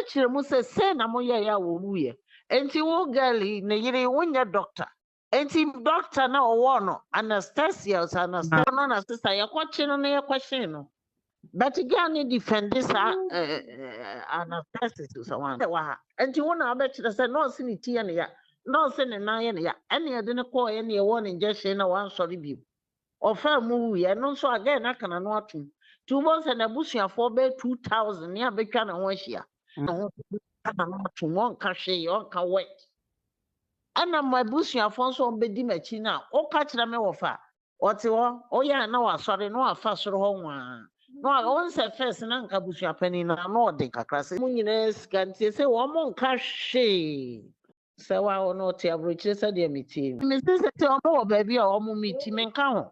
chire mu say na mo ye ya wo wuye enti wo girl ne yire wonya doctor enti doctor na owo no anesthesia no na sister ye kwachi no ye kwachi no but girl ni defend this anesthesia so one enti wo na abechire say nurse ni tie ne ya nurse ne na ye ne ya ene ye de ne call ye ne ye won injection na wan sorry bi ofa mu ye no so again aka na no atum 2 months and abusuafo be 2000 ne abetwa na ho ahia no aka na atum won ka hwe on ka wet ana mabusuafo so bedi machi na o ka kire me wofa ote wo o ya na wasore no afa soro ho nwa no won se first na nka busuapani na no de kakra se mu nyina skantie se wo mo nka hwe se wa ono te abrochire se de meti me se te o mo baby a o mo meti me nka ho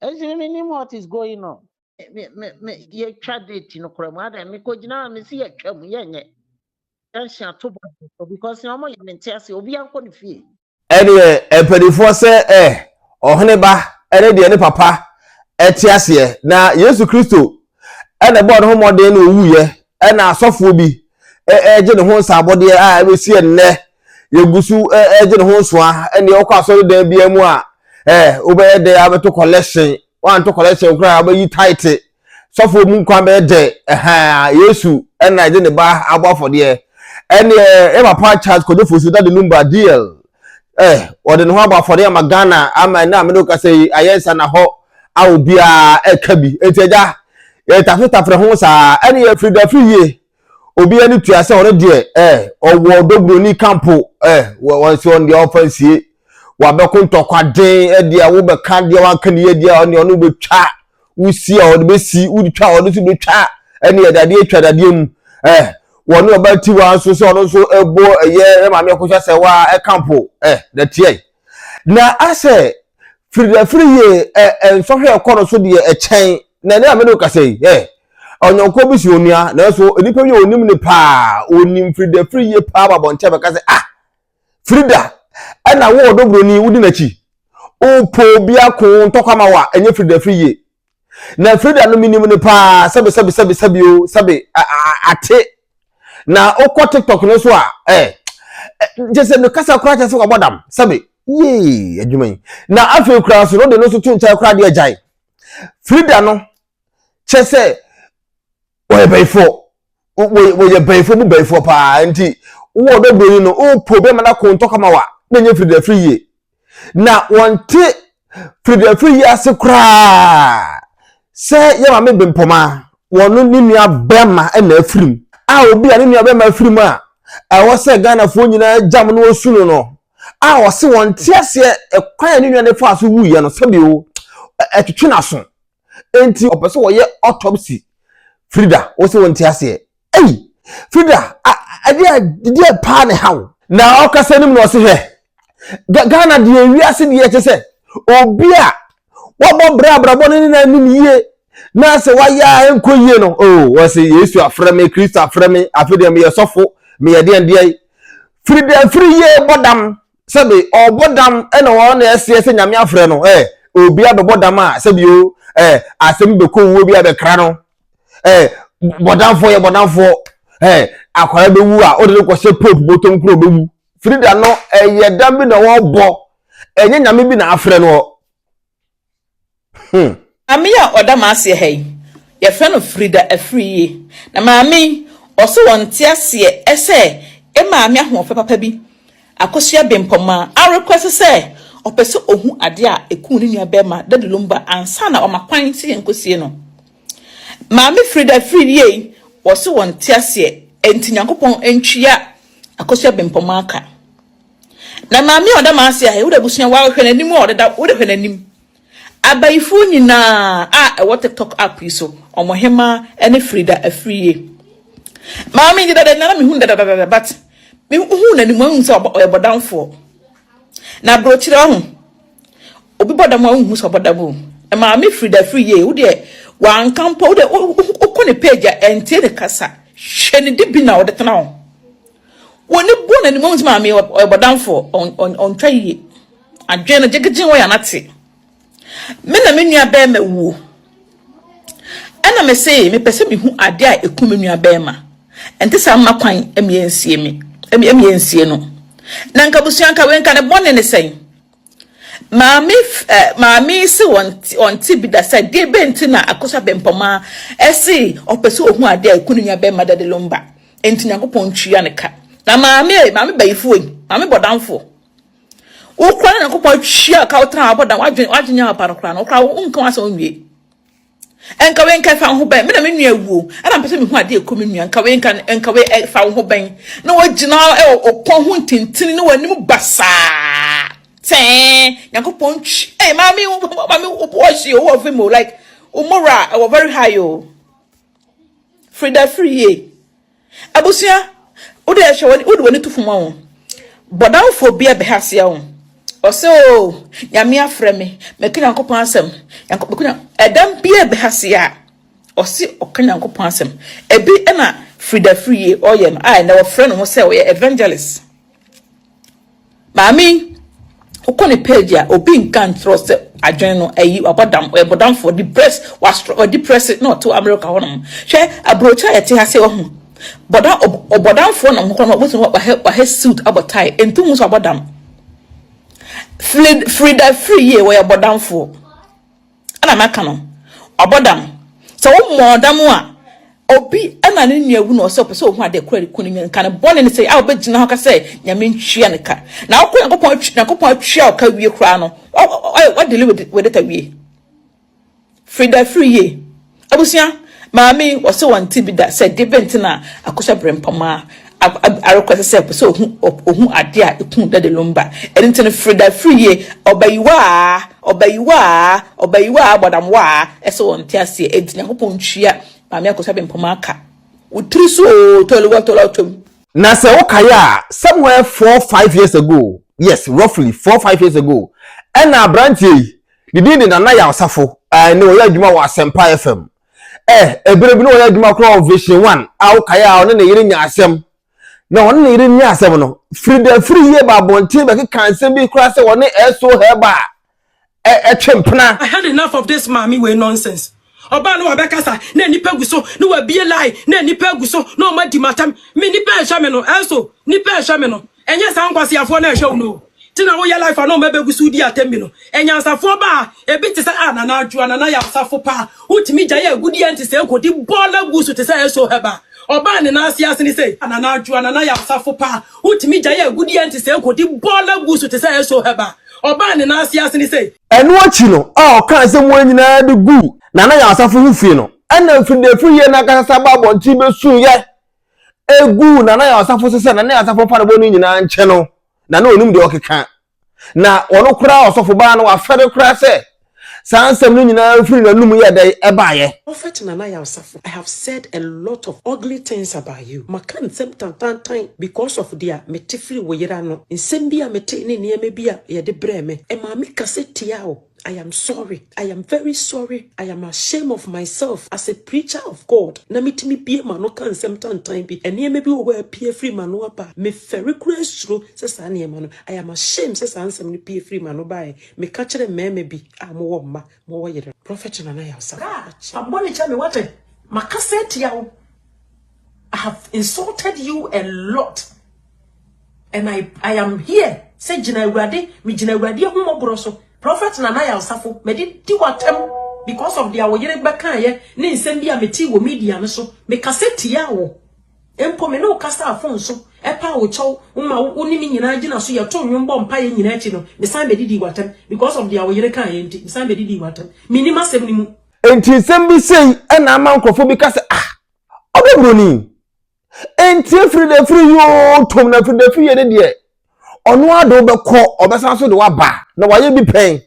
ejiri me nim what is going on me ye twa date no kora mu ada me ko gina me se ye twa mu ye nye because no more you mentase obi anko ne fie ene empedifo se ohene ba ene de ne papa etiase na Yesu Kristo ene bo ne ho modern no wuye ene asofo bi eje ne ho nsabode a be sie nne yegusu eje ne ho soa ene okọ asori dan bia mu a obeye de abeto collection wan to collection kra abayi tight sofo mu nkwa be de Yesu ene eje ne ba abafode ene papa Charles Kojofosu da de Lumba deal ode ne ho abafode ama Ghana ama na me do ka say ayensa na ho a obi a ekabi etiaja tafre ho sa ene ye Afriyie obi ani tuase ore de owo dobro ni campo won se on the offensive wa be ko ntokwa den de wo be ka de wan kan ye de ono be twa wusi a ode be si wudi twa ode so be twa ene ye dade atwa dade mu wonu oba ti wa so so ono so ebo ye ma me ko se wa campo the tie na ase Afriyie so hwe okoro so de chen na ne amedo ka sei onyonko bi si onua na so enipa wi onim ne pa onim Afriyie pa babonche be ka sei Freda ana wo odobroni wudi na chi o po bia ko ntokama wa enye Afriyie na Freda no minim ne pa sabe o sabe ate na okọ TikTok no so a jese no kasa kura chese ko bodam sabe ye adwuman na afi kura so no de no so tuncha kura de ajai Freda no chese o ye beifo bu beifo pa nti wo odobroni no o po be mana ko ntokama wa na nye Afriyie na wonte Afriyie ase kura se ye ma me bempoma wonu ni nua bema na afirim obi a ni nua bema afirim a wo se Ghana fo nyina jam no osunu no wo se wonte ase ekwan ni nua ne fa so wuye no sabe o etwetwe na so enti opese wo ye autopsy Freda wo se wonte ase Freda ade pa ne hawo na okasa nim no se hwe Ghana de wi ase de ye chese obi a wo brabo ni na nim yie na se wa ya enkoyie no wo se Yesu afreme Kristo afreme afede me yesofo me ye de Afriyie bodam sabe obodam ene wo na ese nyame afre no obi abodam a sabe o asem be ko wo bi abekra no bodamfo akwara be wu a o de ko se pope botom kro be wu Freda no ye dam bi na wo bo enye nyame bi na afre no Amia odam ase hey ye fe no Freda Afriyie na maami oso wonte ase ese maami ahofe papa bi akosua bempoma a request se opese ohu ade a eku ni nua bema de Lumba ansa na omakwan si enkosie no maami Freda Afriyie oso wonte ase enti Nyankopon entwia akosua bempoma aka na maami odam ase hey wo da busua wa hwe nanim wo da wo hwe nanim abaifu nyina ewo TikTok app iso omohema ene Freda Afriyie maami ndi da na me hu da but me hu na ni mu so obodamfo na brochire ho obi bodam hu so obodabo e maami Freda Afriyie wo de wan kampo wo de okone page ente de kasa hwe ne de bi na wo de tena ho woni bu na ni mu so maami obodamfo on twaye adwena jegejin wo ya nate mena menua be ma wu ana me say me pese me hu ade a eku menua be ma ente sa makwan emiensie me emiensie no na nka busuanka we nka ne bone ne sen Mami si on tibi da said de benti na akosa bempoma esi opeso ohu ade akununya be mada de Lumba enti Nyankopon twia ne ka na mami bayifu mami bodamfo ukwa na Nyankopon twia ka utra abodan wadwenya aparokra na ukra unka asa onwie enka we nka fa ho ben me na me nua wuo ana mpese me hu ade akununya enka we fa ho ben na wagina okon ho tintin na wanim basa Say, Nyankopon, hey, mommy, watch you over me like Umura, I was very high, oh. Freda Afriyie. Abusia, Ude show when to Fumon. But now for beer behasia. Or so, Yamia Freme, making Uncle Pansem, Adam beer behasia. Or see, or can Uncle Pansem. A bit Emma, Freda Afriyie, or yam, I know a friend who say, evangelist. Mammy. Ukoni page ya obi nkan trust adwen no ayi abodam for the breast was depressed not to America honum hwe abrocha yete ha se ho obodam for na nko no boso wa he suit abotai entum so abodam Freda Afriyie we abodam for ana maka no abodam so wo modam a obi ana ne nua wu no so pese ohu ade kura kunu nka ne bone ne say a obegina ho ka say nyame ntwia ne ka na akọ Nyankopon atwia ka wie kura no what deal with it wie Freda Afriyie abusia maami wose wanti bi da say debent na akosha brempoma arekwese say pese ohu ade a ekun da de Lumba enti ne Freda Afriyie obayiwa bodamwa ese wonti ase enti Nyankopon twia Mami akosa bempoma aka utri so tolu na se wokaya somewhere 4-5 years ago, yes, roughly 4-5 years ago, and na branche didn't na ya osafo no ya dwuma wa Sempa FM ebere bi no ya dwuma kro Vision 1 awokaya one na yire nya asem na one na yire nya asem no Freda Afriyie ba bonte be kan asem bi kra se one eso heba twempena. I had enough of this mommy way nonsense. Oba no abekasa na nipa guso no wa bie lie na nipa guso no ma di matam me nipa ehwame no enso nipa ehwame no enye san kwase afo na ehwe no tina wo ya life no ma beguso di atembi no enya asafo ba ebi te se anana adu anana ya asafo pa utimi gya ya gudi enti se ekodi bola guso te se eso heba oba ne na asia sene se anana adu anana ya asafo pa utimi gya ya gudi enti se ekodi bola guso te se eso heba oba ne na asia sene se enu achi no kan se mo nyina de gu na ya asafo hu fie no ana Freda Afriyie na kasa ba bonti be su ye egu na ya asafo sese na ya asafo pa bo no nyina nche no na onum de okeka na ono kura osofo ba na wa fere kura se sansem no nyina firi na num ye dai ebaye. Prophet Nana Yasafo, I have said a lot of ugly things about you. Makan sem time because of their metifri weyira no. Nsembia mete ne nieme bia ye de breme. E ma mi kase tiao. I am sorry. I am very sorry. I am ashamed of myself as a preacher of God. Na mitimi bie ma no kan sem time bi. Ene me bi wo pie free ma no aba. Me ferry kura se sa ne ma no. I am ashamed se sa ansem ni pie free ma no ba e. Me ka kire meme bi a mo wo ma mo wo yere. Prophet Nana Yasafo. Aboni cha me wate. Makase tiao. I have insulted you a lot. And I am here. Say jina urade, mi jina urade hu mo broso. Prophet Nana Yasafo, me di watem because of their woyere beka ye, ne nsem bia meti wo media no so, me kaseti ya wo. Empo me no kasa afon so, epa wo chow, uma woni mi nyina agina so ye to nwombo mpa ye nyina achi no, me san be di watem because of their woyere kan ye nti, me san be di watem. Minima sem ni mu. Enti nsem bi sei na ama nkrofo bi kasa obebroni. Enti Freda Afriyie tom na Freda Afriyie de de ono ado beko obesan so de waba na waye bi pen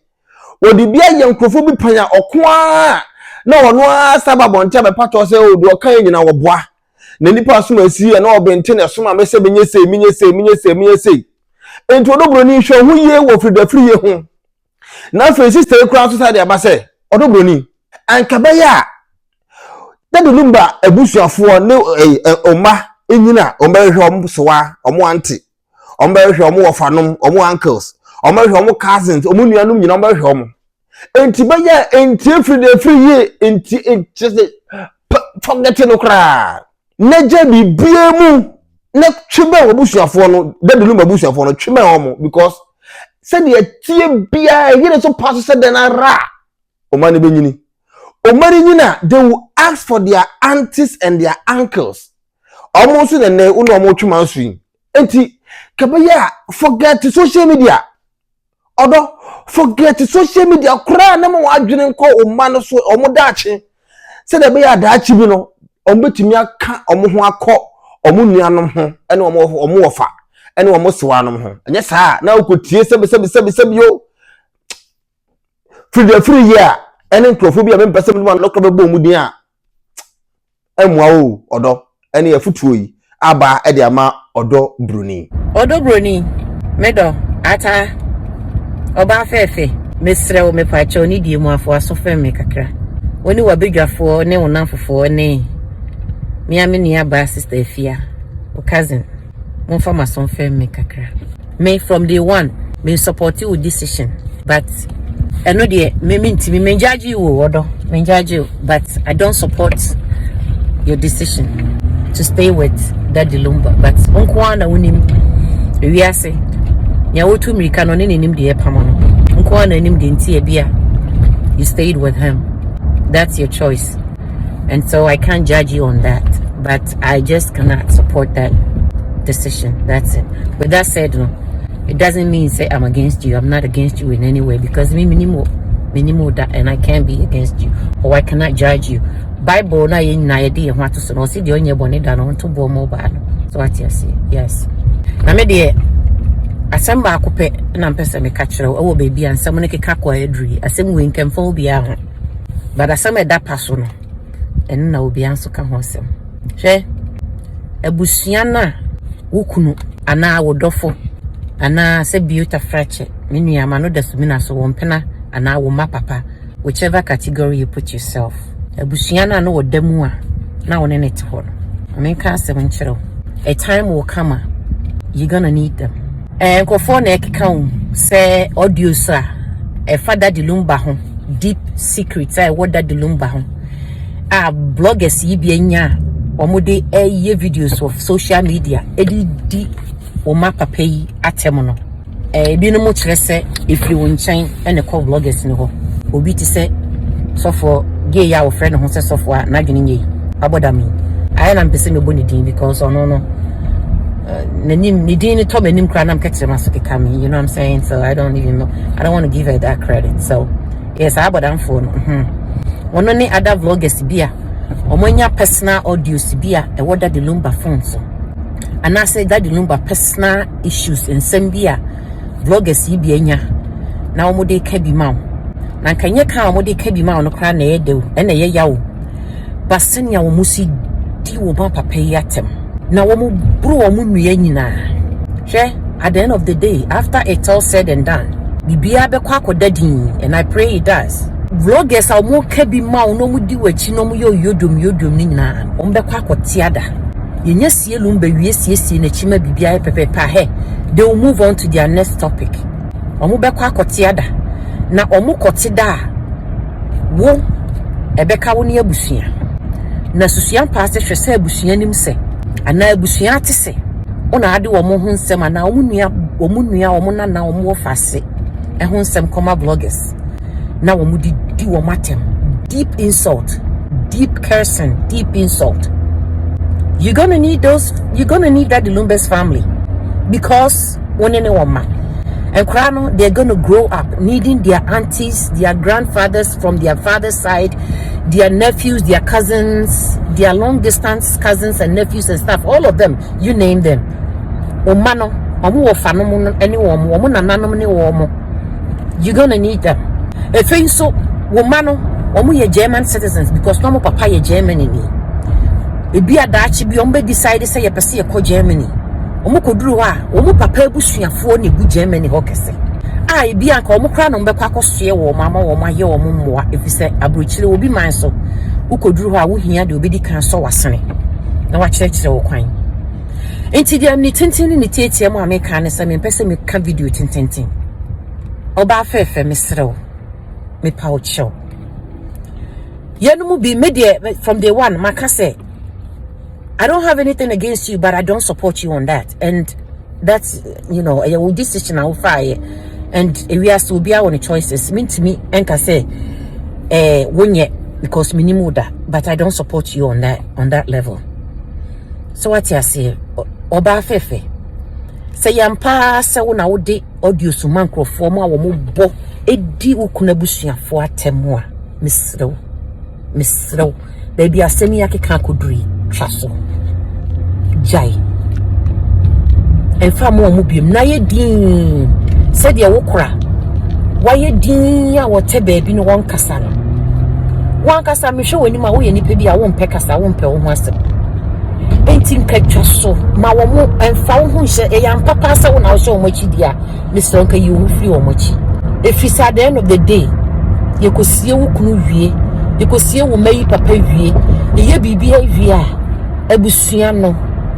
odi bia ye nkrofo bi pan a okoa na ono asaba bonte be pato se odu okan nyina wo boa na nipa so asi na obente na so ma mese benye sei enti odobroni hwe hu ye wo Freda Afriyie ho na fe sister kura so sade aba se odobroni anka ya Tr0uble Lumba Abusuafo ne oma enyina omehwe omsoa omo anti omehwe omo wofanom omo uncles omehwe omo cousins omo nuanum nyina omehwe omo enti baya enti Freda Afriyie enti just forget no kra neje bibie mu na twebe obusuafo no daddy Lumba obusuafo no twebe omo because said the tie bia here so pass said na ra o mani benyini o mani nyina they will ask for their aunties and their uncles almost the ne unu omo twuma nsuin enti kabaya forget social media odo forget social media kura na mo adwene nko o man so omo daache said the bia daache bi no ombetimi aka omo ho akọ omo nuanom ho ene omo wofa ene omo sewanom ho enye saa na okotie sebe yo Afriyie ene nkrofobia me mpese me man lokro bebo mu din a emwa o odo ene yafutuo yi aba e de ama odo broni medo ata oba fefe mesre o mepacho ni die mu afo asofe me kakra woni wabedwafo ne wonamfofo ne miami ni aba sister Afia o cousin mon fama son me kakra me from day one me support you decision but I know the me judge you odo me judge you but I don't support your decision to stay with Daddy Lumba but onko na wonim we are say nya wotu mirika no ne nim de epamo no onko na nim de nti e bia you stayed with him. That's your choice. And so I can't judge you on that. But I just cannot support that decision. That's it. With that said, no, it doesn't mean say I'm against you. I'm not against you in any way because me minimo that and I can't be against you. Or I cannot judge you. Bible na yin na yedi what to so see the onye boni da no to bo mobile. So what you say? Yes. Na me de asem ba akope na mpese me ka kire o baby ansem ne keka kwa edri asem we nkemfo bia ho but asem e da paso no en na obi anso ka ho asem hwe abusua na wukunu ana wodofo ana se biuta frache minu ama no dasu mina so wompena ana wo mapapa whichever category you put yourself abusua na no wodamu a na wone ne tho no menka asem nchiro a time will come you're gonna need them. And kofo na ekeka say audio sa e father Tr0uble Lumba ho deep secrets what Tr0uble Lumba ho bloggers yi bi anya omode ye videos of social media di o ma papa yi atem no bi no mo kire se ifri wo nchen ene ko bloggers ni ho obi ti se so for gay ya wo friend ho se so for na dwene nyi abodami I am pese me boni din because no Nidini told me nim cranam catch kami, you know what I'm saying? So I don't even know. I don't want to give her that credit. So yes, I bought them phone. One only other vloggers bia. Omonya personal audios bia e what Tr0uble Lumba phone so. And I said Tr0uble Lumba personal issues in Sembia vloggers bia nya. Na omode kebi maw. Na kanye ka omode kebi maw no kra na ye de na ye yawo. Basenya wo musi di wo ba papa yatem. Na womu bro womu nuye nyina hwe at the end of the day after it's all said and done bibia be kwa kodadin and I pray it does vloggers a mo ka bi ma no mu di wachi no mu yodom ni nyina om be kwa kotiada yenya sie Lumba wie sie na chima bibia pepepa he they will move on to their next topic om be kwa kotiada na om kotida wo ebeka wo ne abusua na susua paase hwese abusua nim se ana abusua atese ona ade wo mo ho nsem ana wo nua wo nana wo mo fase e ho nsem koma bloggers na wo mo di wo matem deep insult deep cursing deep insult you're going to need Tr0uble Lumba's family because one any woman and krano they're going to grow up needing their aunties their grandfathers from their father's side their nephews, their cousins, their long distance cousins and nephews and stuff, all of them, you name them. Omano, omu ofano any woman, woman nanano ni womo. You're gonna need them. If you so womano, omu ye German citizens because no mo papa ye Germany ni. Ebi adachi bi ombe decide say ye pese ye ko Germany. Omu koduru ha, omu papa ebusuafo ne bu Germany ho kese. Ebi anka omu kra no mbekwa akosue wo mama wo ma ye wo mmoa efise abrochire obi man so ukoduru ho a wo hia de obi di kan so wasene na wa kyerɛkyerɛ wo kwan enti dia ni tenten ni tietie mu ameka ne se me pese me ka video tenten oba afefe me serew me pa wo chew ye no mu bi me de from day one maka se I don't have anything against you, but I don't support you on that. And that's, you know, a decision I'll fire. And we are still be our choices. Mean to me, and can say, when yet, because minimum that, but I don't support you on that level. So what you say, Oba Fefe, say yampa, say when I would de audio to macro for more or more, edi ukunabusia for a temwa, Miss Row, baby, a semi yaki kankudri, trasso, jai. And far more mubium, na ye din, said ya wokra, why ye din ya wate baby no one kasano. One kasa me show any my way any baby I won't peck us, I won't pay once. Painting catch so, my woman and found who said a young papa so when I was so much dear, Mr. Uncle, you will feel much. If it's at the end of the day, you could see a wood, you could see a woman papa vie, ye be behavior, Abusuano,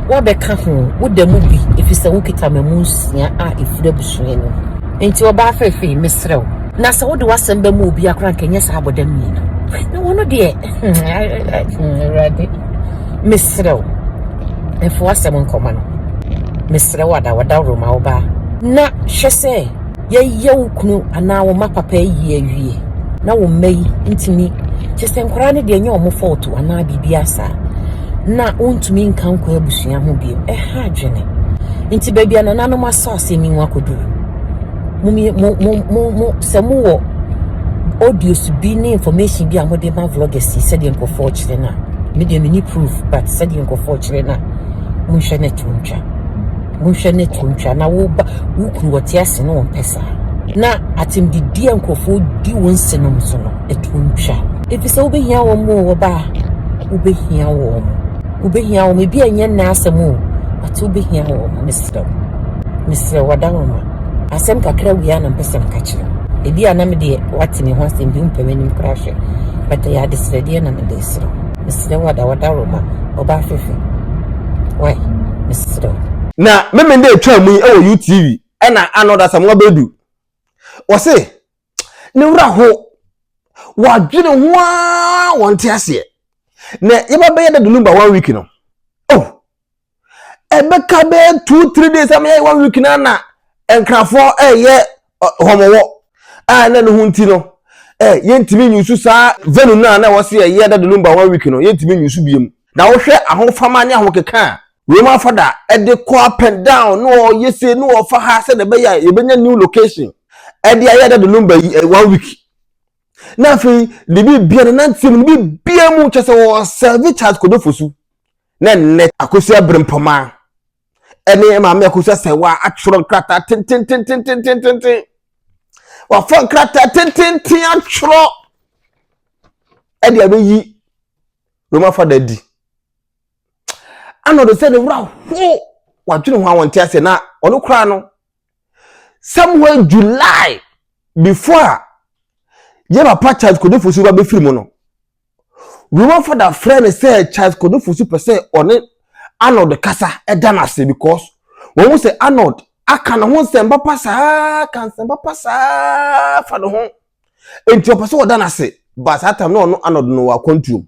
what the can't would the movie if it's a wicked time a moose, if the Busuano. Into a baffy, Miss Row. Nasa what do I send the movie a crank and yes, I would mean. No one dear, Miss Row. And for us, someone common. Mr. Wada, Roma Oba. Na, she say, ye knu, and now my papa ye. Now, may into me. Just encourage the new photo, and I be biasa. Na, to me in Conquer Bushia Mobile, a hard journey. Into baby and anonymous sauce in what could do. Mummy, some more audios be no information be a modern vloggers, he said, Uncle Fortune. Medium mini proof, but said Uncle Fortune. Munshane tuncha na wo kru wotiase no pesa na atim di dia nkofo di wonse no so no etuncha efise wo behia wo mo wo ba wo behia wo me bi anya na asemu ati wo behia wo Mr. Wadawoma asem kakra wi na mpesem kachira ebi anam de watini ho asem bi mpemeni krashe but ya desrede na me desro Mr. Wadawoma oba fefe why Mr. na memende etwa mu e UTV e na Arnold asam obedu wo se ne wura ho wadwene ho a wonte ase na yeba be yeda Lumba 1 week no oh ebeka be 2-3 days am 1 week na enkrafo ye homowo a na no hunti no yentimi nyusu sa venu na wo se yeda Lumba 1 week no yentimi nyusu biem na wo hwe ahofama ne ahokeka Roma father ede ko up and down no yese no offer ha se de be ya yebenya new location ede ayeda Lumba 1 week na fe de bi bia na ntim bi bia mu chese wo serve charge kodofosu na net akosi abrempoma ene ma me akosi sewa atworo krata tin wa fon krata tin atworo ede abeyi Roma father di Arnold said the wura ho wadwene ho awonte ase na ono kra no somewhere July before ye papa Charles Kodofosu ba be film no Roma for that friend say Charles Kodofosu per se on Arnold kasa edanase because when we say Arnold aka no ho semba pasa kan semba pasa fa no ho enti opese odanase but that time no Arnold no wa control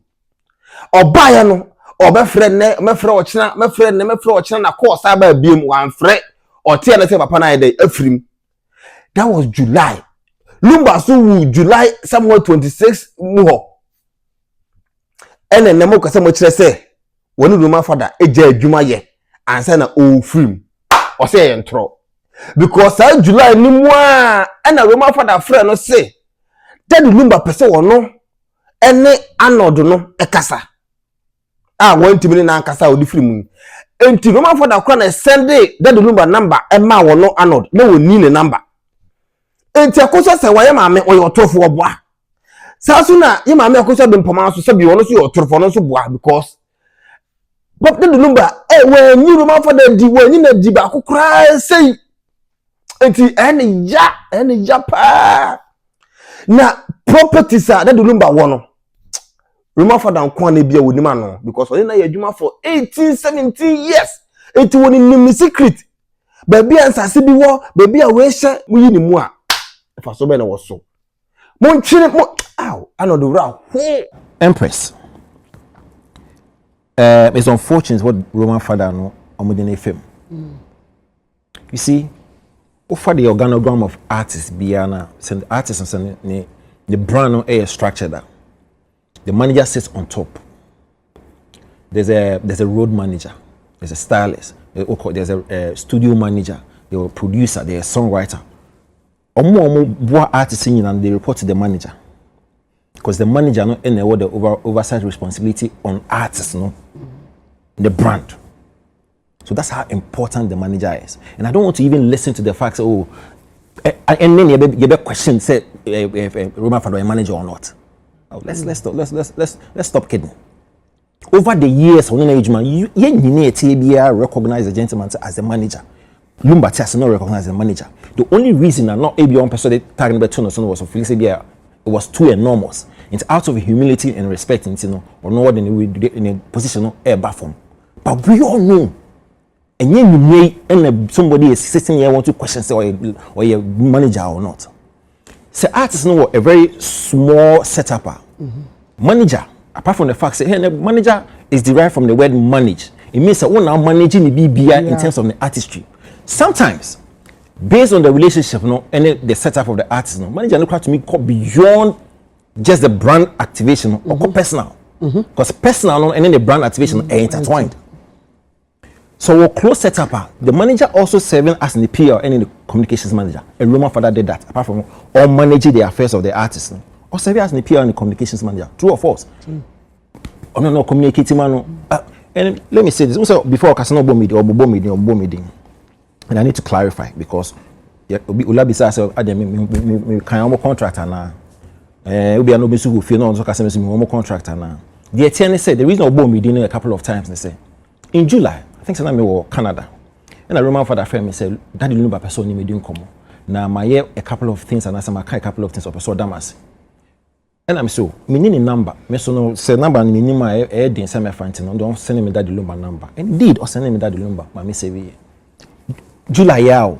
obaye no obe friend ne me frɛ ochina na course aba biem wan frɛ ote na say papa na dey afrim that was July Lumba so July somewhere 26 mu ho ene nemo kasa mo kire say woni Roma father eja adwuma ye ansa na o film o say ye ntro because that July ni mu a ena Roma father frɛ no say that Lumba pese wono ene Arnold no ekasa want to be na kasa odi film enti Roma for da kwa na send that Lumba number e ma wo no Arnold na woni ne number enti akoso se wa ye ma me o tofo oboa sasu na ye ma me akoso be mpoma so se bi wono so yo tofo no so boa because but the Lumba we ni Roma for da di we ni na di ba kokora sei enti ene ja pa na properties that Lumba wono Roma for dan kwa na bia woni ma no because only na yadwuma for 18-17 years enti woni nim secret baby ansase bi wo baby a we hye mu yi ni mu a fa so be na wo so mon twene mo aw ano do ra ho Empress it's unfortunate what Roman father no omodine film. You see, for the organogram of artists, Biana, send artists and the brand no air structure that the manager sits on top. There's a road manager, there's a stylist, there's a studio manager, there's a producer, there's a songwriter. Omo artists and they report to the manager. Because the manager no in the oversight responsibility on artists, no, the brand. So that's how important the manager is. And I don't want to even listen to the facts. And then you be question say Roman Father a manager or not. Let's stop kidding. Over the years, on age man, you recognize the gentleman as a manager. Lumba Tias not recognize the manager. The only reason I'm not able to person talking about Tr0uble was of it was too enormous. It's out of humility and respect, or no in a position of air bathroom. But we all know. And then somebody is sitting here want to question say or a manager or not. So artists know a very small setup. Manager, apart from the fact that the manager is derived from the word manage. It means that we're now managing the BBI in terms of the artistry. Sometimes, based on the relationship, and the setup of the artist, manager look to me beyond just the brand activation or personal. Because personal and then the brand activation are intertwined. So we'll close setup. The manager also serving as in the PR and in the communications manager. And Roman Father did that, apart from all managing the affairs of the artist. Or serving as in the PR and the communications manager. True or false? I'm not communicating man. And let me say this. Also, before Casino meeting, and I need to clarify because Ulabi says I can contractor now. We are no business who feel no so contractor now. The attorney said the reason I meeting a couple of times. They say in July. I think I was Canada. And a Roman Father friend me said, Daddy Lumba person ni me doing come. Now my a couple of things and I say a couple of things of so damas. And I'm so me need a number. Me so no say number ni me my din say me find no don't send me Daddy Lumba number. Indeed, or send me Daddy Lumba. Mama say we July yaw.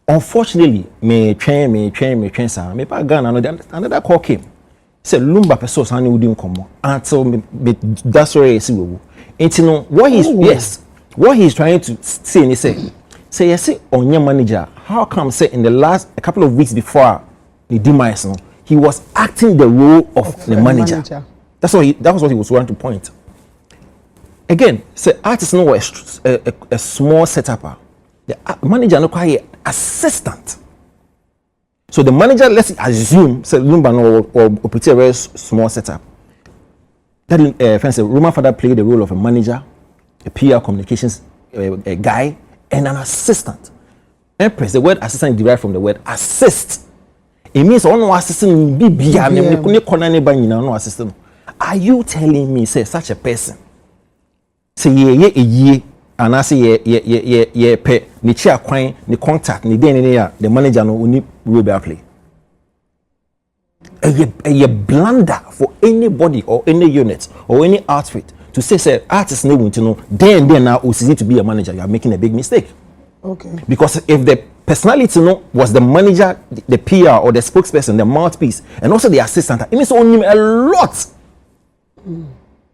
Unfortunately, me train sa me pa Ghana another call came. Say Lumba person san ni doing come until me that's where I see we. And you know what he's trying to say and he say yes on your manager, how come say in the last a couple of weeks before the demise he was acting the role of the manager. That was what he was trying to point. Again, say artists know a small setup. The manager no quite assistant. So the manager, let's assume say Lumba or put a very small setup. That friends, Roman Father played the role of a manager, a PR communications a guy, and an assistant. Empress, the word assistant is derived from the word assist. It means no assistant no assistant. Are you telling me say such a person? Say ye and I say ye pe ni chia kwan ni contact ni den the manager no uni role play. A blunder for anybody or any unit or any outfit to say artists need to know then now OCC to be a manager, you are making a big mistake. Okay. Because if the personality was the manager, the PR or the spokesperson, the mouthpiece, and also the assistant, it means only a lot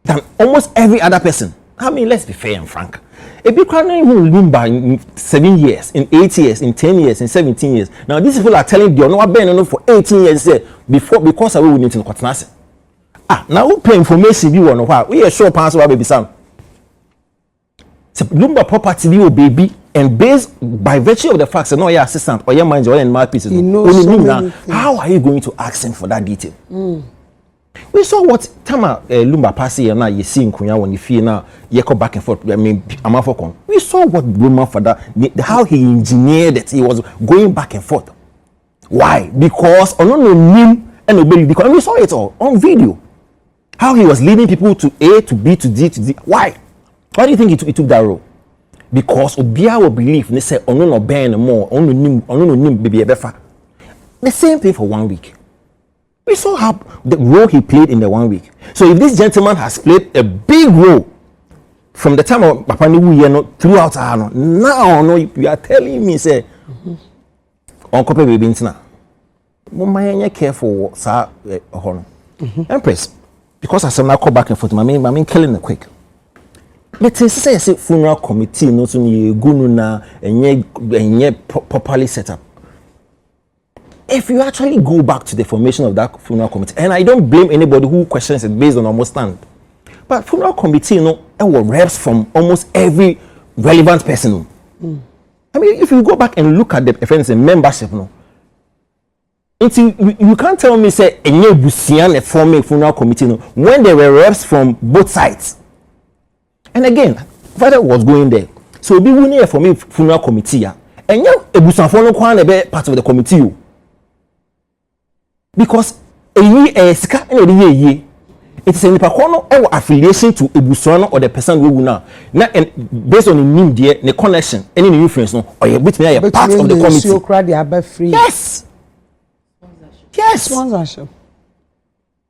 than almost every other person. I mean, let's be fair and frank. If you can't even Lumba in 7 years, in 8 years, in 10 years, in 17 years. Now these people are telling you no been for 18 years because I will need to continue. Now who pay information you want to we are sure pass over baby son. Lumba property you baby and based by virtue of the fact that no your assistant or your manager or mouthpiece. How are you going to ask him for that detail? We saw what Tama Lumba passing and now you see in Kunya when you feel now you go back and forth. I mean, we saw what Roman Father, how he engineered it. He was going back and forth. Why? Because him and obey because we saw it all on video. How he was leading people to A to B to D to D. Why? Why do you think he took that role? Because Obia will believe they say no ben more nim baby befa. The same thing for 1 week. We saw how the role he played in the 1 week. So if this gentleman has played a big role from the time of Papa Niwu throughout Arnold, now no, you are telling me say, Uncle Baby Bintina, Mama careful, sir, Empress. because as I call back and forth, I mean killing it quick. But say funeral committee no so ni gunu na enye properly set up. If you actually go back to the formation of that funeral committee, and I don't blame anybody who questions it based on almost stand, but funeral committee, there were reps from almost every relevant person. I mean, if you go back and look at the friends and membership, you can't tell me say enye busian forming funeral committee when there were reps from both sides. And again, Freda was going there, so be winning for me funeral committee, and you ebusan for no kwan be part of the committee. Because sika ye it is a nipa kono affiliation to ebusuano or the person we will now based on the name there the connection any influence no or you bit me a part of the committee. Yes, sponsorship.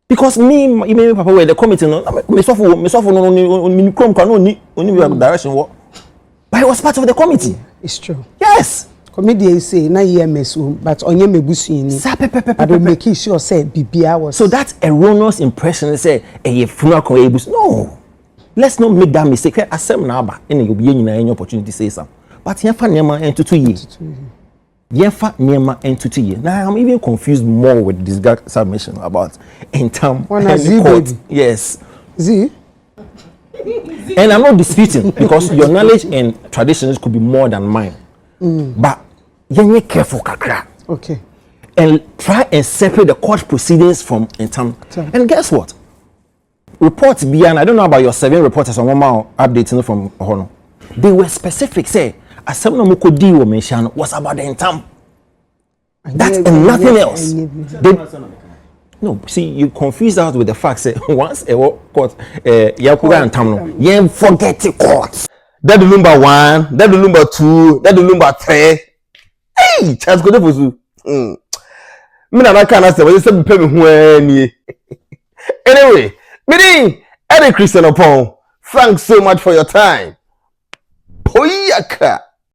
Because me papa were the committee no me suffer no krom kan no direction what, but I was part of the committee. It's true. Yes. Committee say na EMS but onye mebusuini I don't make sure say bibia was. So that erroneous impression say a funeral ebus. No, let's not make that mistake. Accept na aba and you be any opportunity to say some, but yefa niema entutu ye yefa niema entutu ye. Now I'm even confused more with this guy submission about in term and court. Yes, Z. And I'm not disputing because your knowledge and traditions could be more than mine. But you careful kakra. Okay. And try and separate the court proceedings from in term. And guess what? Reports beyond, I don't know about your 7 reporters on 1 mile updating from Hono. They were specific, say, as someone who could deal with mention was about the term. That and nothing else. No, see, you confuse out with the fact say once a court Yakuga and Tamno, you forget the court. That the Lumba 1, that the Lumba 2, that the Lumba 3. Hey, chance go for you. Me na can answer, but you say pay me when. Anyway, meaning Eddie Christian upon. Thanks so much for your time. Poyaka.